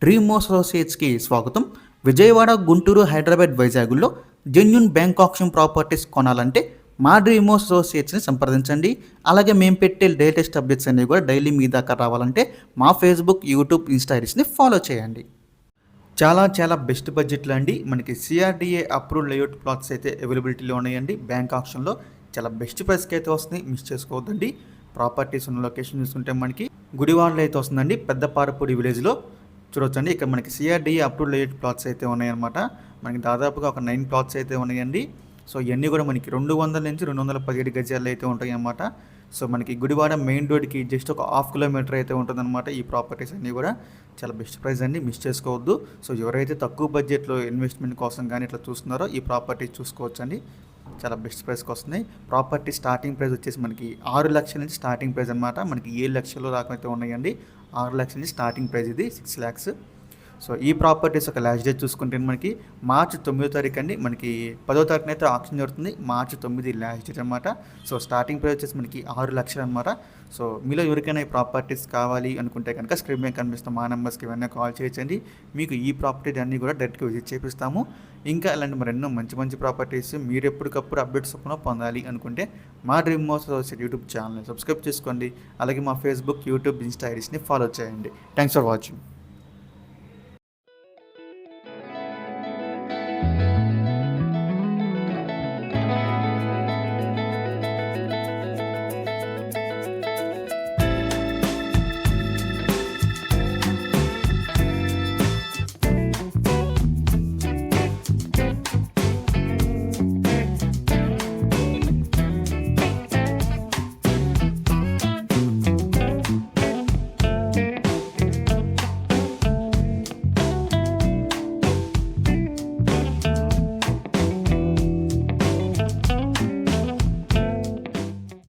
Dream అసోసియేట్స్కి స్వాగతం. విజయవాడ, గుంటూరు, హైదరాబాద్, వైజాగ్లో genuine bank option properties కొనాలంటే మా డ్రీమ్ అసోసియేట్స్ని సంప్రదించండి. అలాగే మేము పెట్టే లేటెస్ట్ అప్డేట్స్ అన్నీ కూడా డైలీ మీ దాకా రావాలంటే మా ఫేస్బుక్, యూట్యూబ్, ఇన్స్టా ఐడీస్ని ఫాలో చేయండి. చాలా బెస్ట్ బడ్జెట్లో అండి మనకి సిఆర్డిఏ అప్రూవ్డ్ లేఅవుట్ ప్లాట్స్ అయితే అవైలబిలిటీలో ఉన్నాయండి. బ్యాంక్ ఆప్షన్లో చాలా బెస్ట్ ప్రైస్కి అయితే వస్తుంది, మిస్ చేసుకోవద్దండి. ప్రాపర్టీస్ ఉన్న లొకేషన్ చూసుకుంటే మనకి గుడివాడలో అయితే వస్తుందండి, పెద్దపారపూడి విలేజ్లో చూడొచ్చండి. ఇక్కడ మనకి సిఆర్డిఏ అప్రూవ్డ్ లేఅవుట్ ప్లాట్స్ అయితే ఉన్నాయన్నమాట. మనకి దాదాపుగా ఒక 9 ప్లాట్స్ అయితే ఉన్నాయండి. సో ఇవన్నీ కూడా మనకి 200 నుంచి 217 గజాలు అయితే ఉంటాయి అన్నమాట. సో మనకి గుడివాడ మెయిన్ రోడ్కి జస్ట్ ఒక 1/2 కిలోమీటర్ అయితే ఉంటుందన్నమాట. ఈ ప్రాపర్టీస్ అన్నీ కూడా చాలా బెస్ట్ ప్రైస్ అండి, మిస్ చేసుకోవద్దు. సో ఎవరైతే తక్కువ బడ్జెట్లో ఇన్వెస్ట్మెంట్ కోసం కానీ ఇట్లా చూస్తున్నారో ఈ ప్రాపర్టీస్ చూసుకోవచ్చండి. చాలా బెస్ట్ ప్రైస్కి వస్తున్నాయి. ప్రాపర్టీ స్టార్టింగ్ ప్రైస్ వచ్చేసి మనకి 6 లక్షల నుంచి స్టార్టింగ్ ప్రైస్ అనమాట. మనకి 7 లక్షల దాకా అయితే ఉన్నాయండి. 6 లక్షల నుంచి స్టార్టింగ్ ప్రైస్, ఇది 6 ల్యాక్స్. సో ఈ ప్రాపర్టీస్ ఒక లాస్ట్ డేట్ చూసుకుంటే మనకి మార్చి 9వ తారీఖు అండి. మనకి 10వ తారీఖున అయితే ఆప్షన్ జరుగుతుంది. మార్చి 9 లాస్ట్ డేట్ అనమాట. సో స్టార్టింగ్ ప్రైస్ వచ్చేసి మనకి 6 లక్షలు అనమాట. సో మీలో ఎవరికైనా ఈ ప్రాపర్టీస్ కావాలి అనుకుంటే కనుక స్క్రీన్ మీద కనిపిస్తాం మా నెంబర్స్కి ఇవన్నీ కాల్ చేయొచ్చండి. మీకు ఈ ప్రాపర్టీ అన్నీ కూడా డైరెక్ట్గా విజిట్ చేపిస్తాము. ఇంకా ఇలాంటి మరెన్నో మంచి ప్రాపర్టీస్ మీరు ఎప్పటికప్పుడు అప్డేట్స్ పొందాలి అనుకుంటే మా డ్రీమ్ అసోసియేట్ యూట్యూబ్ ఛానల్ని సబ్స్క్రైబ్ చేసుకోండి. అలాగే మా ఫేస్బుక్, యూట్యూబ్, ఇన్స్టా ఐడీస్ని ఫాలో చేయండి. Thanks for watching.